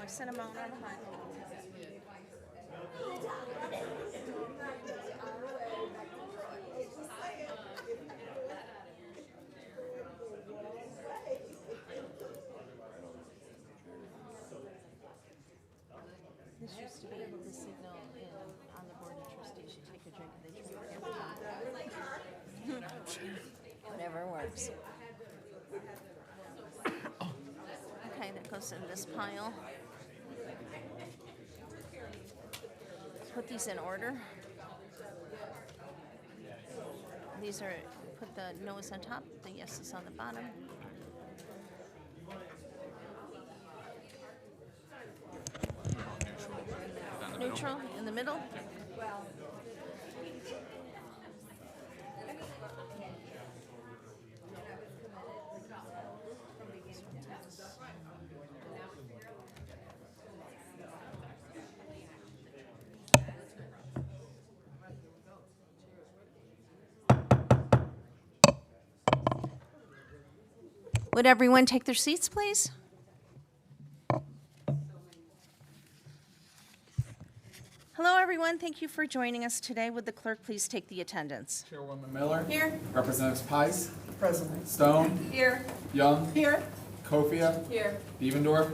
I sent them out on behind. This used to be the signal on the board of trustees. You take a drink and they drink every time. Whatever works. Okay, that goes in this pile. Put these in order. These are, put the no's on top, the yeses on the bottom. Neutral in the middle. Would everyone take their seats, please? Hello, everyone. Thank you for joining us today. Would the clerk please take the attendance? Chairwoman Miller. Here. Representatives Pice. President. Stone. Here. Young. Here. Kofia. Here. Devendorf.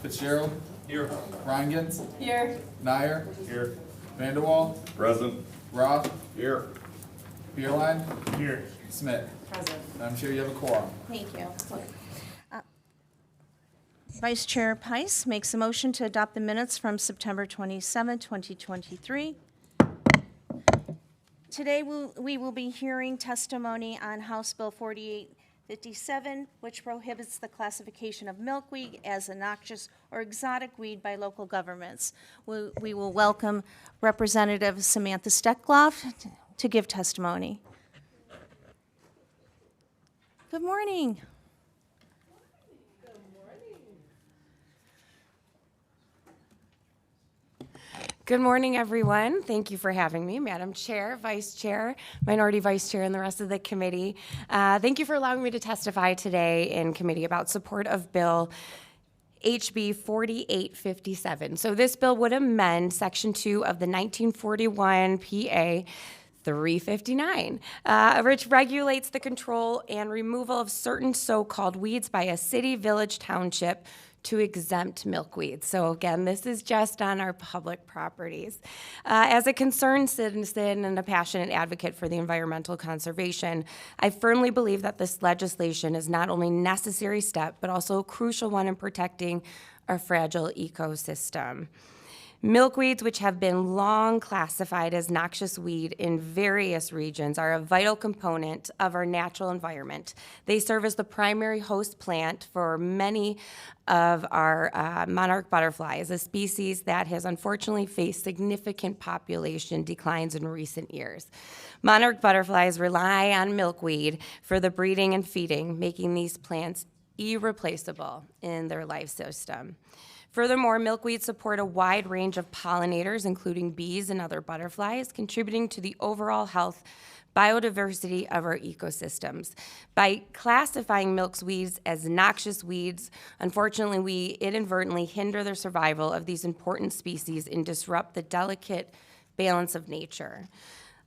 Fitzgerald. Here. Reingans. Here. Nyer. Here. Vanderwall. Present. Roth. Here. Beerline. Here. Smith. President. I'm sure you have a quorum. Thank you. Vice Chair Pice makes a motion to adopt the minutes from September 27, 2023. Today, we will be hearing testimony on House Bill 4857, which prohibits the classification of milkweed as a noxious or exotic weed by local governments. We will welcome Representative Samantha Steckloff to give testimony. Good morning. Good morning, everyone. Thank you for having me, Madam Chair, Vice Chair, Minority Vice Chair, and the rest of the committee. Thank you for allowing me to testify today in committee about support of Bill HB 4857. So this bill would amend Section 2 of the 1941 PA 359, which regulates the control and removal of certain so-called weeds by a city, village, township to exempt milkweed. So again, this is just on our public properties. As a concerned citizen and a passionate advocate for the environmental conservation, I firmly believe that this legislation is not only a necessary step, but also a crucial one in protecting our fragile ecosystem. Milkweeds, which have been long classified as noxious weed in various regions, are a vital component of our natural environment. They serve as the primary host plant for many of our monarch butterflies, a species that has unfortunately faced significant population declines in recent years. Monarch butterflies rely on milkweed for the breeding and feeding, making these plants irreplaceable in their life system. Furthermore, milkweeds support a wide range of pollinators, including bees and other butterflies, contributing to the overall health, biodiversity of our ecosystems. By classifying milkweeds as noxious weeds, unfortunately, we inadvertently hinder the survival of these important species and disrupt the delicate balance of nature.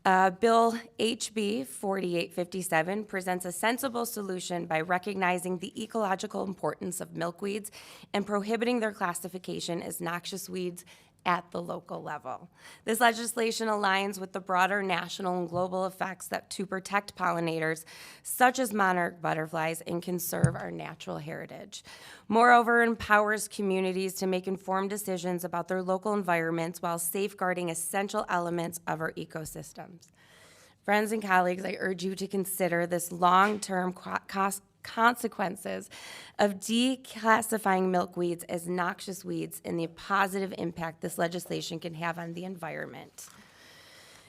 Bill HB 4857 presents a sensible solution by recognizing the ecological importance of milkweeds and prohibiting their classification as noxious weeds at the local level. This legislation aligns with the broader national and global effects that to protect pollinators, such as monarch butterflies, and conserve our natural heritage. Moreover, it empowers communities to make informed decisions about their local environments while safeguarding essential elements of our ecosystems. Friends and colleagues, I urge you to consider this long-term consequences of declassifying milkweeds as noxious weeds and the positive impact this legislation can have on the environment.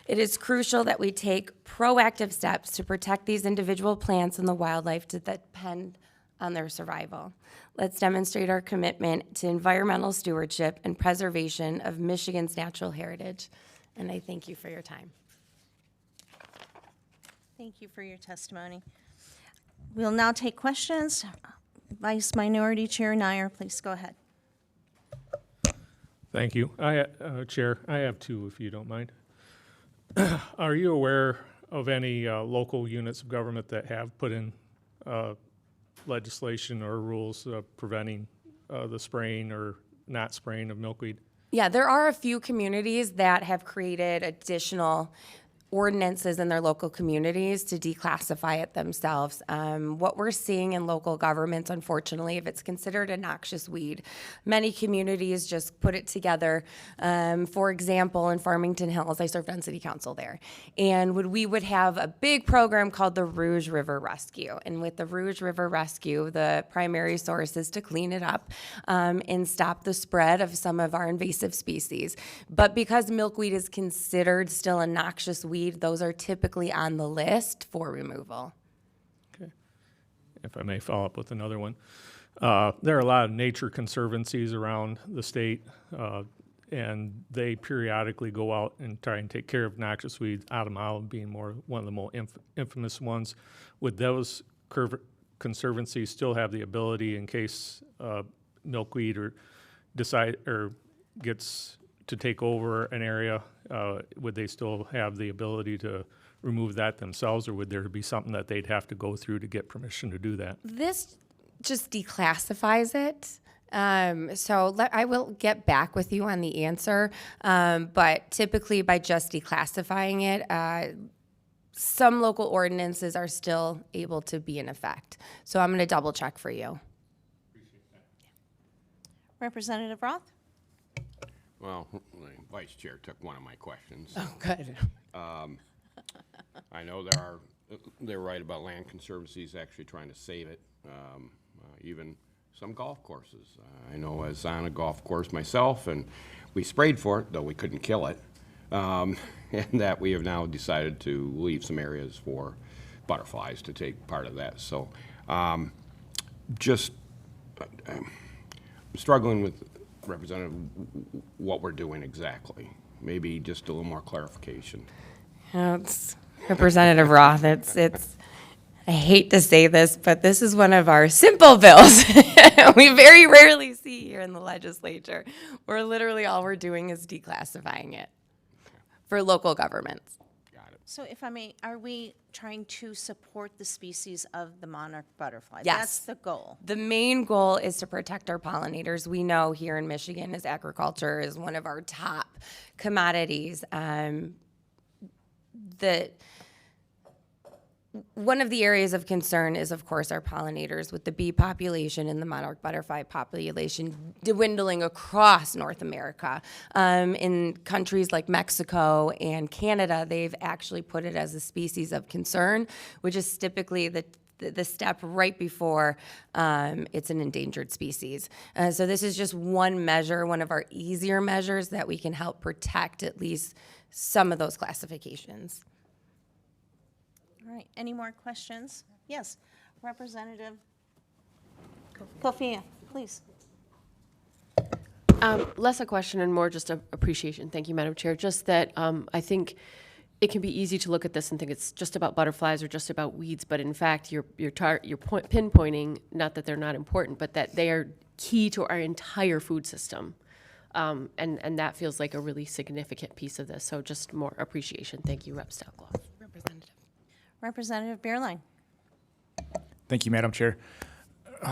It is crucial that we take proactive steps to protect these individual plants and the wildlife that depend on their survival. Let's demonstrate our commitment to environmental stewardship and preservation of Michigan's natural heritage. And I thank you for your time. Thank you for your testimony. We'll now take questions. Vice Minority Chair Nyer, please go ahead. Thank you. Chair, I have two, if you don't mind. Are you aware of any local units of government that have put in legislation or rules preventing the spraying or not spraying of milkweed? Yeah, there are a few communities that have created additional ordinances in their local communities to declassify it themselves. What we're seeing in local governments, unfortunately, if it's considered a noxious weed, many communities just put it together. For example, in Farmington Hills, I served on city council there, and we would have a big program called the Rouge River Rescue. And with the Rouge River Rescue, the primary source is to clean it up and stop the spread of some of our invasive species. But because milkweed is considered still a noxious weed, those are typically on the list for removal. Okay. If I may follow up with another one. There are a lot of nature conservancies around the state, and they periodically go out and try and take care of noxious weeds, Autumn being one of the more infamous ones. Would those conservancies still have the ability, in case milkweed gets to take over an area, would they still have the ability to remove that themselves, or would there be something that they'd have to go through to get permission to do that? This just declassifies it. I will get back with you on the answer, but typically by just declassifying it, some local ordinances are still able to be in effect. So I'm going to double check for you. Representative Roth? Well, the vice chair took one of my questions. Oh, good. I know they're right about land conservancies actually trying to save it, even some golf courses. I know I was on a golf course myself, and we sprayed for it, though we couldn't kill it, and that we have now decided to leave some areas for butterflies to take part of that. So I'm struggling with, Representative, what we're doing exactly. Maybe just a little more clarification. It's Representative Roth. It's. I hate to say this, but this is one of our simple bills we very rarely see here in the legislature, where literally all we're doing is declassifying it for local governments. Got it. So if I may, are we trying to support the species of the monarch butterfly? Yes. That's the goal. The main goal is to protect our pollinators. We know here in Michigan, as agriculture is one of our top commodities. One of the areas of concern is, of course, our pollinators, with the bee population and the monarch butterfly population dwindling across North America. In countries like Mexico and Canada, they've actually put it as a species of concern, which is typically the step right before it's an endangered species. So this is just one measure, one of our easier measures that we can help protect at least some of those classifications. All right, any more questions? Yes, Representative Kofia, please. Less a question and more just a appreciation. Thank you, Madam Chair. Just that I think it can be easy to look at this and think it's just about butterflies or just about weeds, but in fact, you're pinpointing, not that they're not important, but that they are key to our entire food system. And that feels like a really significant piece of this. So just more appreciation. Thank you, Rep. Stoutgloss. Representative Beerline. Thank you, Madam Chair.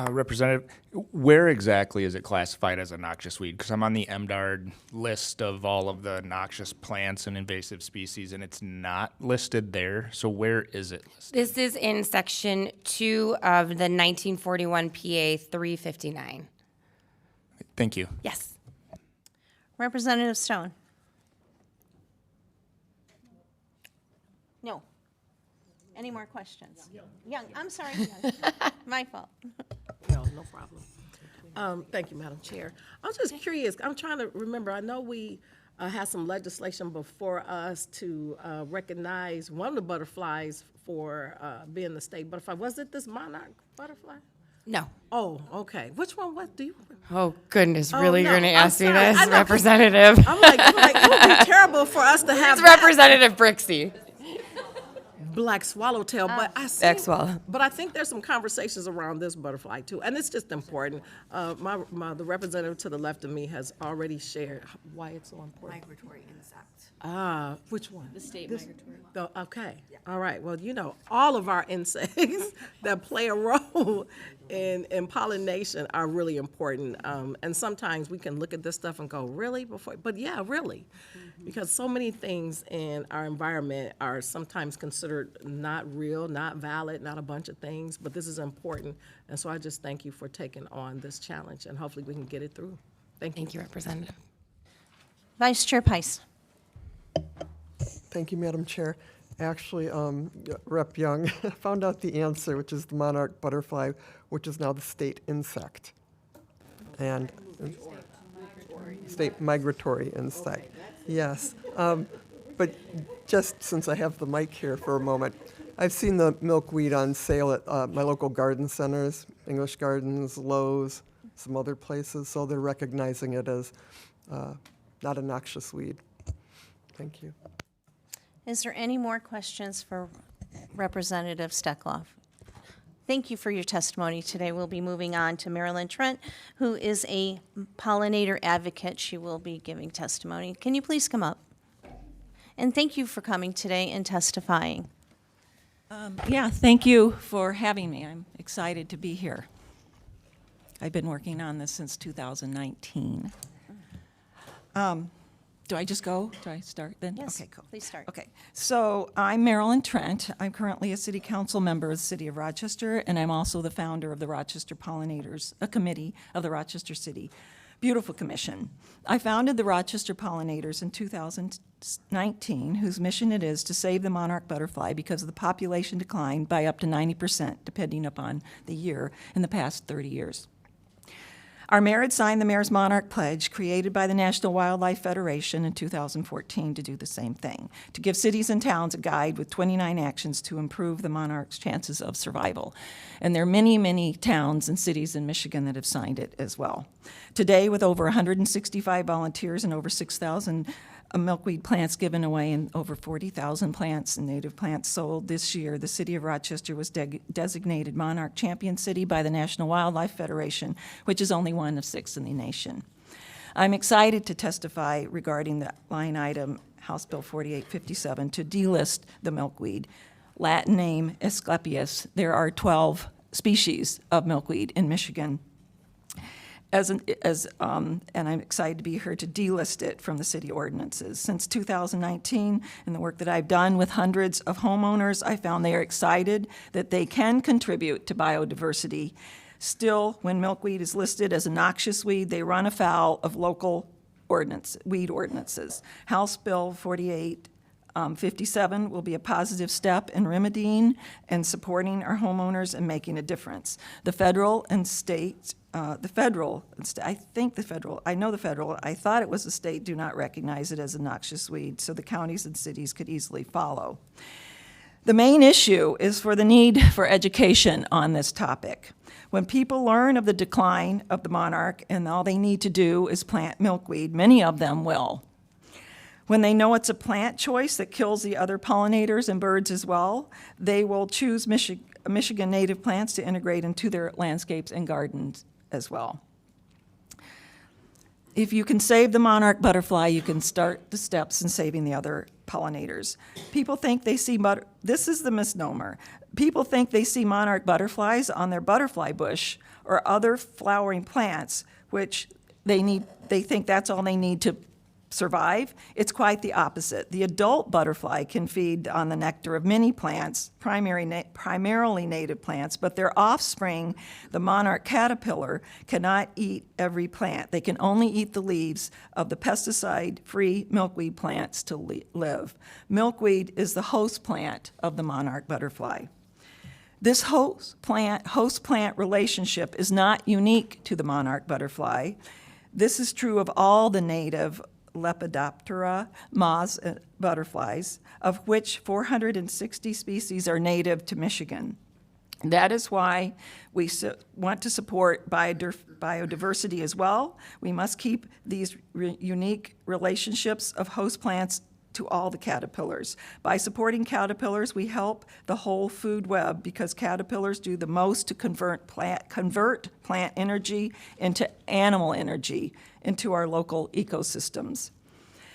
Representative, where exactly is it classified as a noxious weed? Because I'm on the MDARD list of all of the noxious plants and invasive species, and it's not listed there. So where is it listed? This is in Section 2 of the 1941 PA 359. Thank you. Yes. Representative Stone. No. Any more questions? Young, I'm sorry, Young. My fault. No problem. Thank you, Madam Chair. I'm just curious. I'm trying to remember. I know we had some legislation before us to recognize one of the butterflies for being the state butterfly. Was it this monarch butterfly? No. Oh, okay. Which one? What do you? Oh, goodness. Oh, Really? no, You're going to I'm ask me sorry. I this, know. Representative? I'm like, it would be terrible for us to have It's that. Representative Brixey. Black swallowtail, but I see. Black swallow. But I think there's some conversations around this butterfly too, and it's just important. The representative to the left of me has already shared why it's so important. Migratory insect. Ah, which one? The state migratory. Okay, all right. Well, all of our insects that play a role in pollination are really important. And sometimes we can look at this stuff and go, really? But yeah, really. Because so many things in our environment are sometimes considered not real, not valid, not a bunch of things, but this is important. And so I just thank you for taking on this challenge, and hopefully we can get it through. Thank you. Thank you, Representative. Vice Chair Pice. Thank you, Madam Chair. Actually, Rep. Young found out the answer, which is the monarch butterfly, which is now the state insect. And state migratory insect. Yes. But just since I have the mic here for a moment, I've seen the milkweed on sale at my local garden centers, English Gardens, Lowe's, some other places, so they're recognizing it as not a noxious weed. Thank you. Is there any more questions for Representative Steckloff? Thank you for your testimony today. We'll be moving on to Marilyn Trent, who is a pollinator advocate. She will be giving testimony. Can you please come up? And thank you for coming today and testifying. Yeah, thank you for having me. I'm excited to be here. I've been working on this since 2019. Do I just go? Do I start then? Yes, Okay, cool. please start. Okay, so I'm Marilyn Trent. I'm currently a city council member of the city of Rochester, and I'm also the founder of the Rochester Pollinators, a committee of the Rochester City Beautiful Commission. I founded the Rochester Pollinators in 2019, whose mission it is to save the monarch butterfly because of the population decline by up to 90%, depending upon the year, in the past 30 years. Our mayor had signed the Mayor's Monarch Pledge, created by the National Wildlife Federation in 2014 to do the same thing, to give cities and towns a guide with 29 actions to improve the monarch's chances of survival. And there are many, many towns and cities in Michigan that have signed it as well. Today, with over 165 volunteers and over 6,000 milkweed plants given away and over 40,000 plants and native plants sold this year, the city of Rochester was designated Monarch Champion City by the National Wildlife Federation, which is only one of 6 in the nation. I'm excited to testify regarding the line item House Bill 4857 to delist the milkweed. Latin name Asclepias. There are 12 species of milkweed in Michigan. And I'm excited to be here to delist it from the city ordinances. Since 2019, and the work that I've done with hundreds of homeowners, I found they are excited that they can contribute to biodiversity. Still, when milkweed is listed as a noxious weed, they run afoul of local weed ordinances. House Bill 4857 will be a positive step in remedying and supporting our homeowners and making a difference. The federal and state, I know the federal, I thought it was the state, do not recognize it as a noxious weed, so the counties and cities could easily follow. The main issue is for the need for education on this topic. When people learn of the decline of the monarch and all they need to do is plant milkweed, many of them will. When they know it's a plant choice that kills the other pollinators and birds as well, they will choose Michigan native plants to integrate into their landscapes and gardens as well. If you can save the monarch butterfly, you can start the steps in saving the other pollinators. People think they see, this is the misnomer. People think they see monarch butterflies on their butterfly bush or other flowering plants, which they think that's all they need to survive. It's quite the opposite. The adult butterfly can feed on the nectar of many plants, primarily native plants, but their offspring, the monarch caterpillar, cannot eat every plant. They can only eat the leaves of the pesticide-free milkweed plants to live. Milkweed is the host plant of the monarch butterfly. This host-plant relationship is not unique to the monarch butterfly. This is true of all the native Lepidoptera moths butterflies, of which 460 species are native to Michigan. That is why we want to support biodiversity as well. We must keep these unique relationships of host plants to all the caterpillars. By supporting caterpillars, we help the whole food web because caterpillars do the most to convert plant energy into animal energy into our local ecosystems.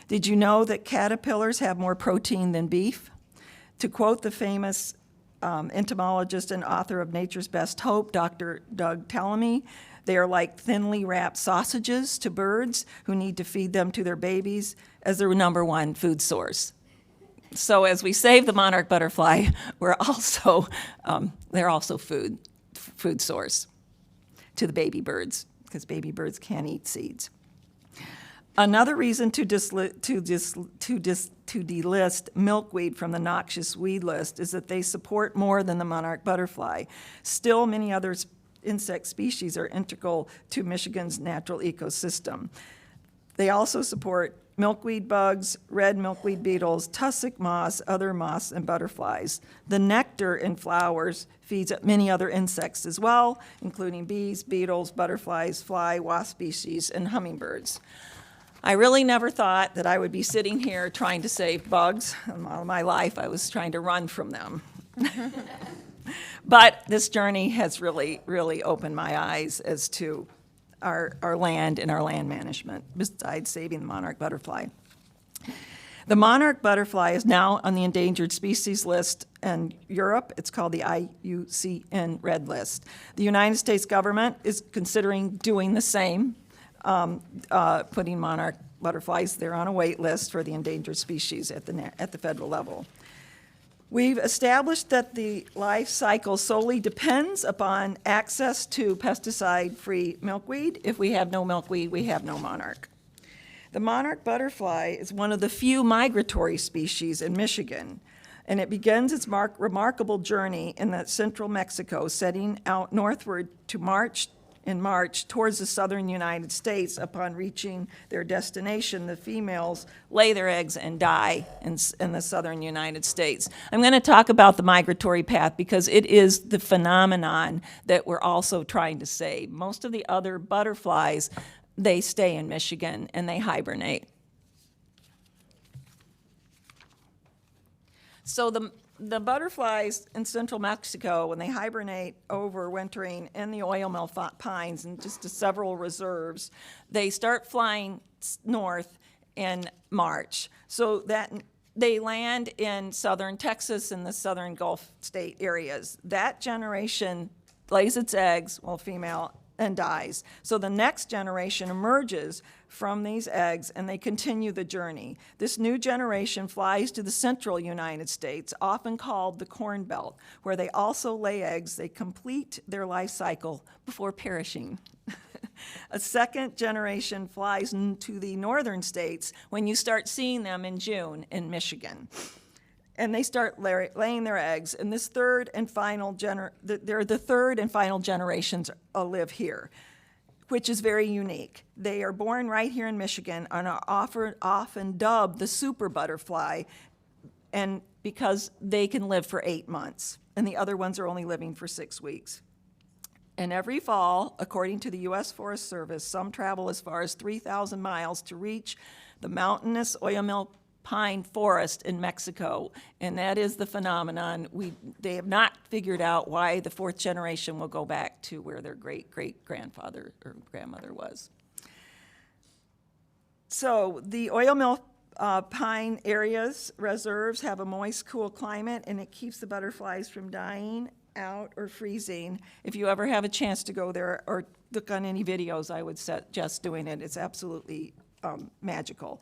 Did you know that caterpillars have more protein than beef? To quote the famous entomologist and author of Nature's Best Hope, Dr. Doug Tallamy, they are like thinly wrapped sausages to birds who need to feed them to their babies as their number one food source. So as we save the monarch butterfly, they're also food source to the baby birds, because baby birds can't eat seeds. Another reason to delist milkweed from the noxious weed list is that they support more than the monarch butterfly. Still, many other insect species are integral to Michigan's natural ecosystem. They also support milkweed bugs, red milkweed beetles, tussock moths, other moths, and butterflies. The nectar in flowers feeds many other insects as well, including bees, beetles, butterflies, fly, wasp species, and hummingbirds. I really never thought that I would be sitting here trying to save bugs. All my life, I was trying to run from them. But this journey has really, really opened my eyes as to our land and our land management, besides saving the monarch butterfly. The monarch butterfly is now on the endangered species list in Europe. It's called the IUCN Red List. The United States government is considering doing the same, putting monarch butterflies there on a wait list for the endangered species at the federal level. We've established that the life cycle solely depends upon access to pesticide-free milkweed. If we have no milkweed, we have no monarch. The monarch butterfly is one of the few migratory species in Michigan, and it begins its remarkable journey in central Mexico, setting out northward in March towards the southern United States. Upon reaching their destination, the females lay their eggs and die in the southern United States. I'm going to talk about the migratory path because it is the phenomenon that we're also trying to save. Most of the other butterflies, they stay in Michigan and they hibernate. So the butterflies in central Mexico, when they hibernate overwintering in the oil mill pines and just to several reserves, they start flying north in March. So that they land in southern Texas and the southern Gulf state areas. That generation lays its eggs, well, female, and dies. So the next generation emerges from these eggs and they continue the journey. This new generation flies to the central United States, often called the Corn Belt, where they also lay eggs. They complete their life cycle before perishing. A second generation flies to the northern states when you start seeing them in June in Michigan. And they start laying their eggs. And this third and final the third and final generations live here, which is very unique. They are born right here in Michigan and are often dubbed the super butterfly, and because they can live for 8 months, and the other ones are only living for 6 weeks. And every fall, according to the U.S. Forest Service, some travel as far as 3,000 miles to reach the mountainous oil mill pine forest in Mexico, and that is the phenomenon. They have not figured out why the fourth generation will go back to where their great-great-grandfather or grandmother was. So the oil mill pine areas, reserves, have a moist, cool climate, and it keeps the butterflies from dying out or freezing. If you ever have a chance to go there or look on any videos, I would suggest doing it. It's absolutely magical.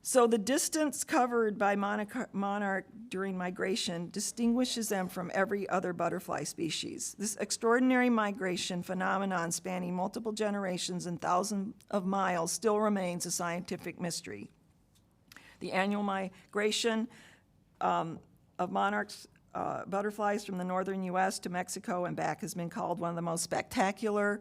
So the distance covered by monarch during migration distinguishes them from every other butterfly species. This extraordinary migration phenomenon spanning multiple generations and thousands of miles still remains a scientific mystery. The annual migration of monarchs, butterflies from the northern U.S. to Mexico and back has been called one of the most spectacular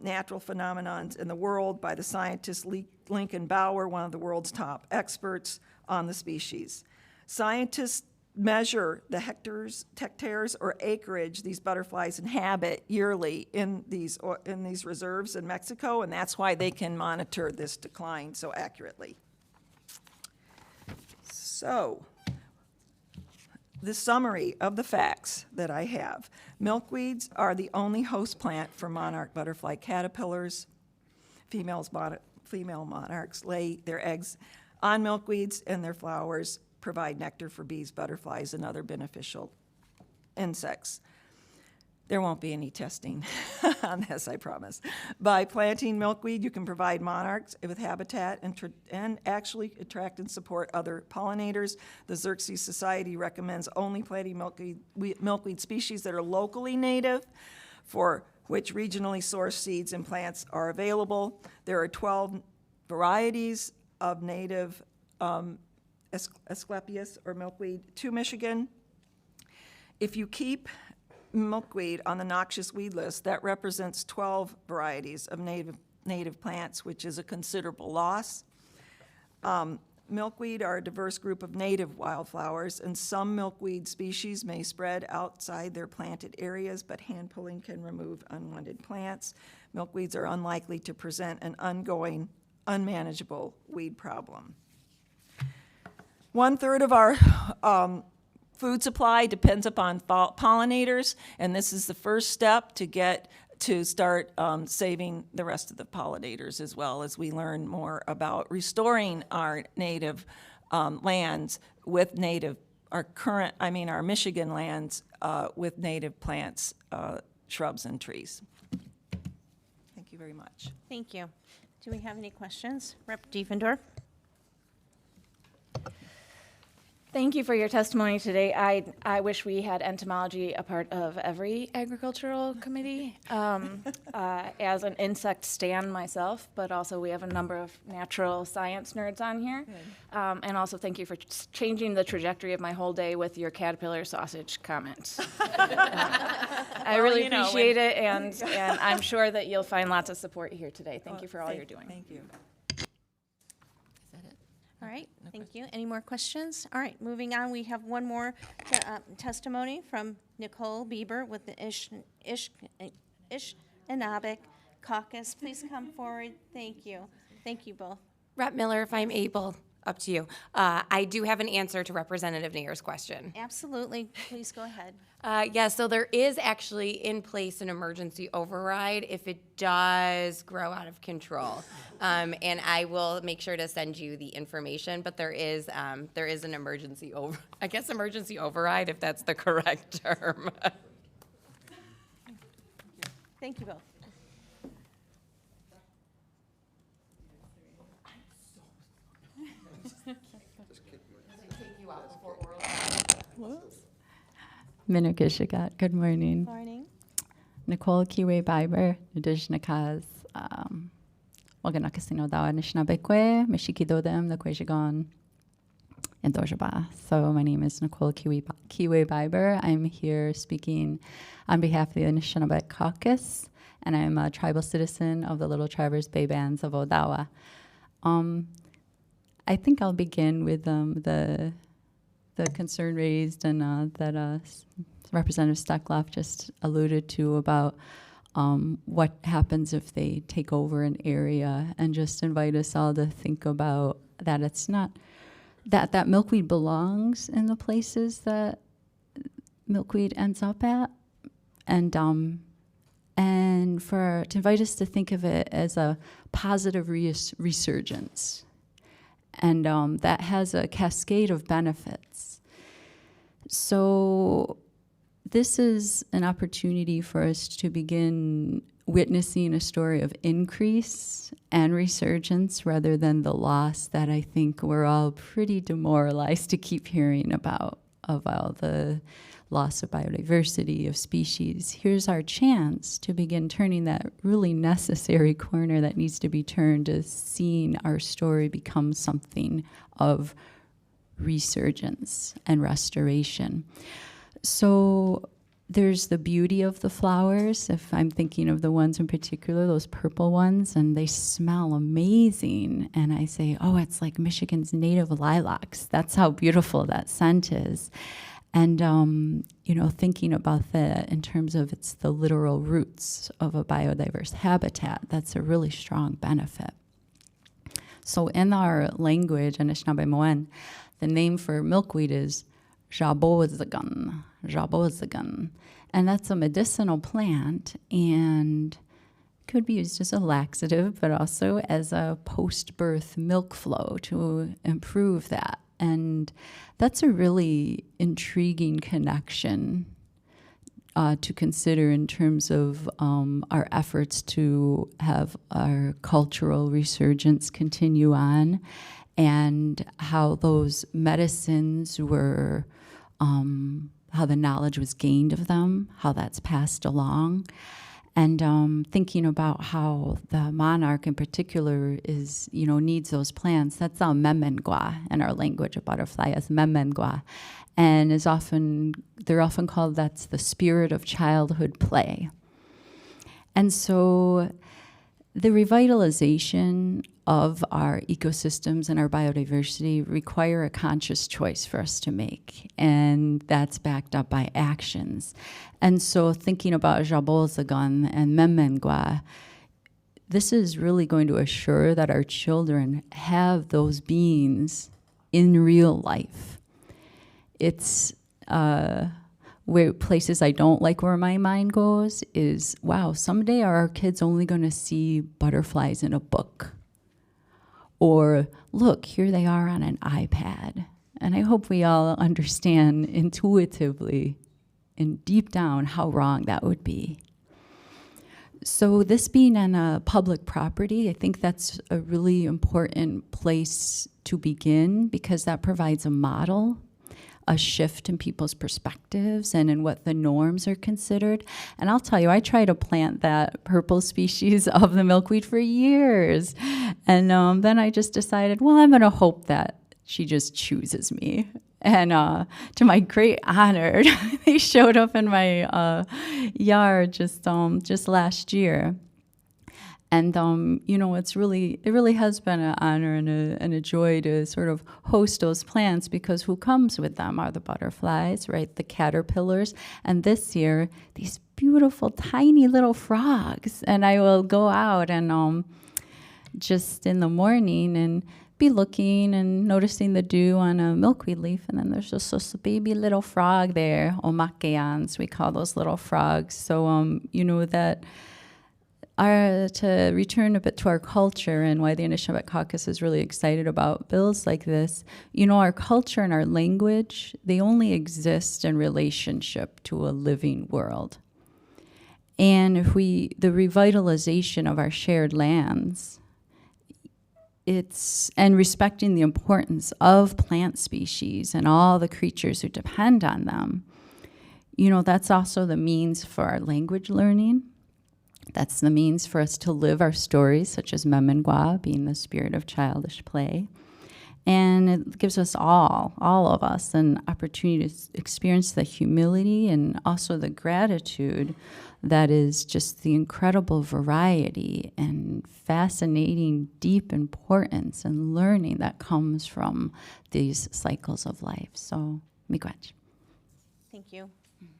natural phenomenons in the world by the scientist Lincoln Bauer, one of the world's top experts on the species. Scientists measure the hectares or acreage these butterflies inhabit yearly in these reserves in Mexico, and that's why they can monitor this decline so accurately. So, the summary of the facts that I have. Milkweeds are the only host plant for monarch butterfly caterpillars. Female monarchs lay their eggs on milkweeds, and their flowers provide nectar for bees, butterflies, and other beneficial insects. There won't be any testing on this, I promise. By planting milkweed, you can provide monarchs with habitat and actually attract and support other pollinators. The Xerces Society recommends only planting milkweed species that are locally native, for which regionally sourced seeds and plants are available. There are 12 varieties of native Asclepias or milkweed to Michigan. If you keep milkweed on the noxious weed list, that represents 12 varieties of native plants, which is a considerable loss. Milkweed are a diverse group of native wildflowers, and some milkweed species may spread outside their planted areas, but hand pulling can remove unwanted plants. Milkweeds are unlikely to present an ongoing, unmanageable weed problem. 1/3 of our food supply depends upon pollinators, and this is the first step to start saving the rest of the pollinators, as well as we learn more about restoring our native lands with our Michigan lands with native plants, shrubs, and trees. Thank you very much. Thank you. Do we have any questions? Rep. Diefendorf? Thank you for your testimony today. I wish we had entomology a part of every agricultural committee. As an insect stan myself, but also we have a number of natural science nerds on here. And also thank you for changing the trajectory of my whole day with your caterpillar sausage comment. I really appreciate it, and I'm sure that you'll find lots of support here today. Thank you for all you're doing. Thank you. All right, thank you. Any more questions? All right, moving on, we have one more testimony from Nicole Bieber with the Ishnaabeg Caucus. Please come forward. Thank you. Thank you both. Rep. Miller, if I'm able, up to you. I do have an answer to Representative Nayer's question. Absolutely. Please go ahead. Yes, so there is actually in place an emergency override if it does grow out of control. And I will make sure to send you the information, but there is an emergency emergency override, if that's the correct term. Thank you both. Minukishigat, good morning. Morning. Nicole Kiwe Biber, Nudishnakas, Waganakasino Dawa Nishnabekwe, Mishikidodem, the Kwejigon, and Dojaba. So my name is Nicole Kiwe Biber. I'm here speaking on behalf of the Anishinaabe Caucus, and I'm a tribal citizen of the Little Traverse Bay Bands of Odawa. I think I'll begin with the concern raised and that Representative Stuckloff just alluded to about what happens if they take over an area, and just invite us all to think about that it's not, that milkweed belongs in the places that milkweed ends up at, and to invite us to think of it as a positive resurgence. And that has a cascade of benefits. So this is an opportunity for us to begin witnessing a story of increase and resurgence rather than the loss that I think we're all pretty demoralized to keep hearing about all the loss of biodiversity, of species. Here's our chance to begin turning that really necessary corner that needs to be turned, to seeing our story become something of resurgence and restoration. So there's the beauty of the flowers. If I'm thinking of the ones in particular, those purple ones, and they smell amazing. And I say, oh, it's like Michigan's native lilacs. That's how beautiful that scent is. And, thinking about that in terms of it's the literal roots of a biodiverse habitat, that's a really strong benefit. So in our language, Anishinaabe Moen, the name for milkweed is jabozagan, jabozagan. And that's a medicinal plant and could be used as a laxative, but also as a post-birth milk flow to improve that. And that's a really intriguing connection to consider in terms of our efforts to have our cultural resurgence continue on, and how those medicines were, how the knowledge was gained of them, how that's passed along. And thinking about how the monarch in particular is, needs those plants. That's memengwa in our language, a butterfly as memengwa. And they're often called, that's the spirit of childhood play. And so the revitalization of our ecosystems and our biodiversity require a conscious choice for us to make, and that's backed up by actions. And so thinking about jabozagan and memengwa, this is really going to assure that our children have those beings in real life. It's where places I don't like where my mind goes is, wow, someday are our kids only going to see butterflies in a book? Or, look, here they are on an iPad. And I hope we all understand intuitively and deep down how wrong that would be. So this being on a public property, I think that's a really important place to begin, because that provides a model, a shift in people's perspectives and in what the norms are considered. And I'll tell you, I tried to plant that purple species of the milkweed for years. And then I just decided, well, I'm going to hope that she just chooses me. And to my great honor, they showed up in my yard just last year. And it really has been an honor and a joy to sort of host those plants, because who comes with them are the butterflies, right? The caterpillars, and this year these beautiful tiny little frogs. And I will go out and just in the morning and be looking and noticing the dew on a milkweed leaf, and then there's just this baby little frog there, omakeans, we call those little frogs. So that. To return a bit to our culture and why the Anishinaabe Caucus is really excited about bills like this, our culture and our language, they only exist in relationship to a living world. And if the revitalization of our shared lands, and respecting the importance of plant species and all the creatures who depend on them, that's also the means for our language learning. That's the means for us to live our stories, such as memengwa, being the spirit of childish play. And it gives us all of us, an opportunity to experience the humility and also the gratitude that is just the incredible variety and fascinating, deep importance and learning that comes from these cycles of life. So, miigwech. Thank you.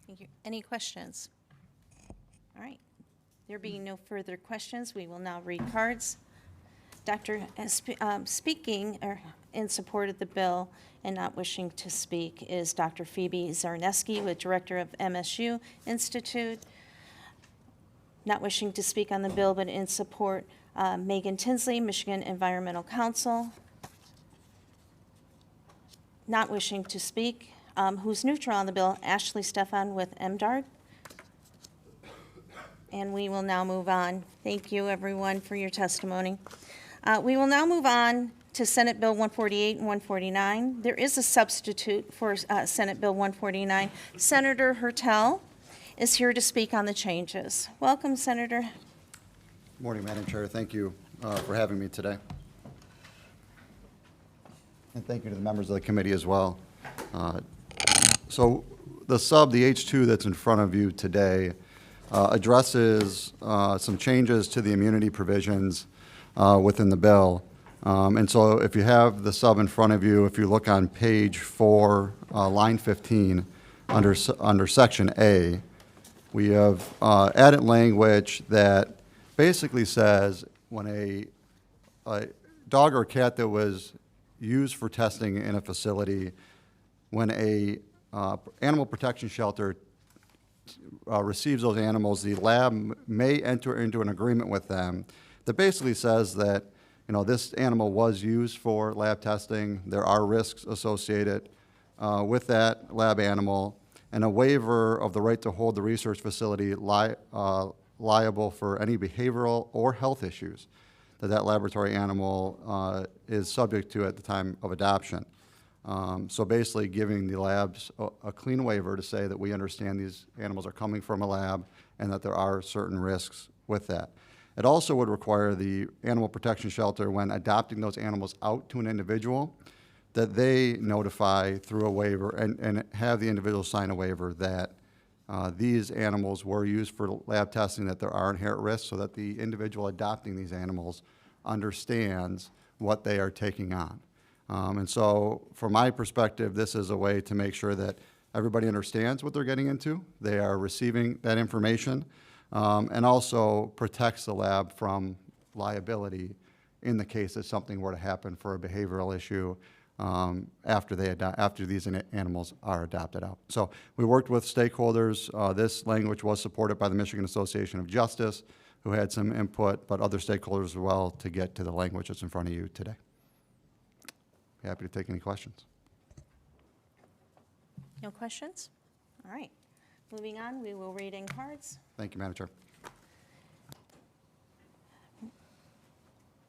Thank you. Any questions? All right. There being no further questions, we will now read cards. Speaking in support of the bill and not wishing to speak is Dr. Phoebe Zarneski, with Director of MSU Institute. Not wishing to speak on the bill, but in support, Megan Tinsley, Michigan Environmental Council. Not wishing to speak, who's neutral on the bill, Ashley Stefan with MDARD. And we will now move on. Thank you, everyone, for your testimony. We will now move on to Senate Bill 148 and 149. There is a substitute for Senate Bill 149. Senator Hertel is here to speak on the changes. Welcome, Senator. Good morning, Madam Chair. Thank you for having me today. And thank you to the members of the committee as well. So the H2 that's in front of you today addresses some changes to the immunity provisions within the bill. And so if you have the sub in front of you, if you look on page 4, line 15, under section A, we have added language that basically says when a dog or cat that was used for testing in a facility, when a animal protection shelter receives those animals, the lab may enter into an agreement with them that basically says that, this animal was used for lab testing, there are risks associated with that lab animal, and a waiver of the right to hold the research facility liable for any behavioral or health issues that laboratory animal is subject to at the time of adoption. So basically giving the labs a clean waiver to say that we understand these animals are coming from a lab and that there are certain risks with that. It also would require the animal protection shelter, when adopting those animals out to an individual, that they notify through a waiver and have the individual sign a waiver that these animals were used for lab testing, that there are inherent risks, so that the individual adopting these animals understands what they are taking on. And so from my perspective, this is a way to make sure that everybody understands what they're getting into, they are receiving that information, and also protects the lab from liability in the case that something were to happen for a behavioral issue after these animals are adopted out. So we worked with stakeholders. This language was supported by the Michigan Association of Justice, who had some input, but other stakeholders as well, to get to the language that's in front of you today. Happy to take any questions. No questions? All right. Moving on, we will read in cards. Thank you, Madam Chair.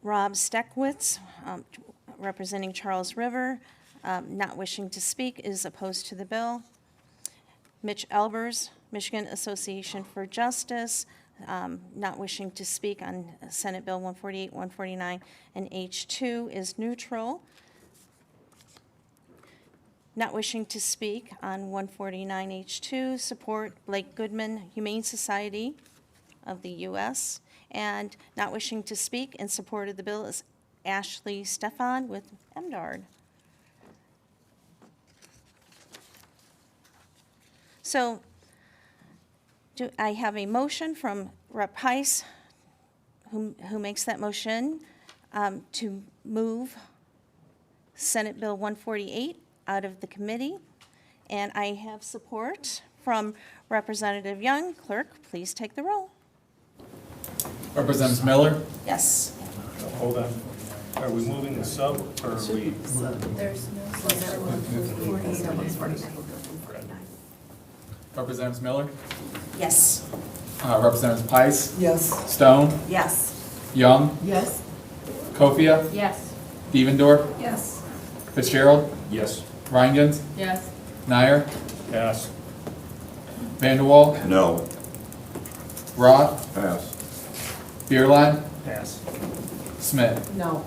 Rob Steckwitz, representing Charles River, not wishing to speak, is opposed to the bill. Mitch Elbers, Michigan Association for Justice, not wishing to speak on Senate Bill 148, 149, and H2 is neutral. Not wishing to speak on 149H2, support Blake Goodman Humane Society of the U.S., and not wishing to speak in support of the bill is Ashley Stefan with MDARD. So do I have a motion from Rep. Heiss, who makes that motion, to move Senate Bill 148 out of the committee? And I have support from Representative Young. Clerk, please take the roll. Representative Miller? Yes. Hold on. Are we moving the sub, or are we? Representative Miller? Yes. Representative Pice? Yes. Stone? Yes. Young? Yes. Kofia? Yes. Devendorf? Yes. Fitzgerald? Yes. Reingans? Yes. Nyer? Pass. Vanderwall? No. Roth? Pass. Beerline? Pass. Smith? No.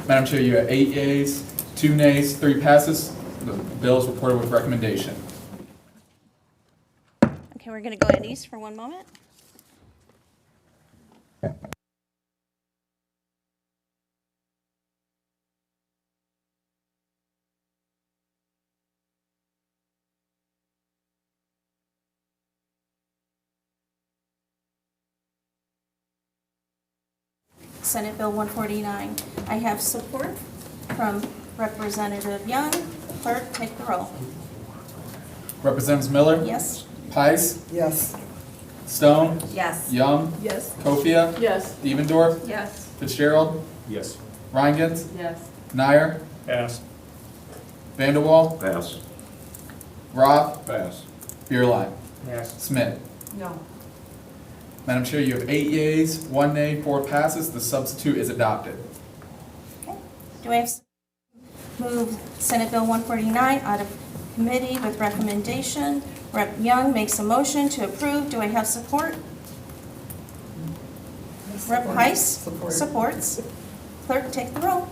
Madam Chair, you have 8 yeas, 2 nays, 3 passes. The bill is reported with recommendation. Okay, we're going to go at east for one moment. Senate Bill 149. I have support from Representative Young. Clerk, take the roll. Representatives Miller? Yes? Pice? Yes. Stone? Yes. Young? Yes. Kofia? Yes. Devendorf? Yes. Fitzgerald? Yes. Reingans? Yes. Nyer? Pass. Vanderwall? Pass. Roth? Pass. Beerline? Pass. Smith? No. Madam Chair, you have 8 yeas, 1 nay, 4 passes. The substitute is adopted. Okay. Do I have move Senate Bill 149 out of committee with recommendation? Rep. Young makes a motion to approve. Do I have support? Rep. Heiss supports. Clerk, take the roll.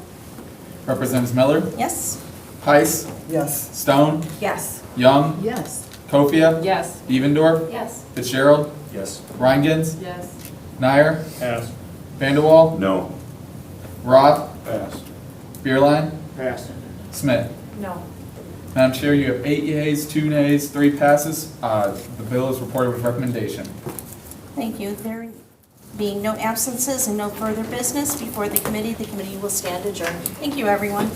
Representatives Miller? Yes? Pice? Yes. Stone? Yes. Young? Yes. Kofia? Yes. Devendorf? Yes. Fitzgerald? Yes. Reingans? Yes. Nyer? Pass. Vanderwall? No. Roth? Pass. Beerline? Pass. Smith? No. Madam Chair, you have 8 yeas, 2 nays, 3 passes. The bill is reported with recommendation. Thank you. Being no absences and no further business before the committee will stand adjourned. Thank you, everyone.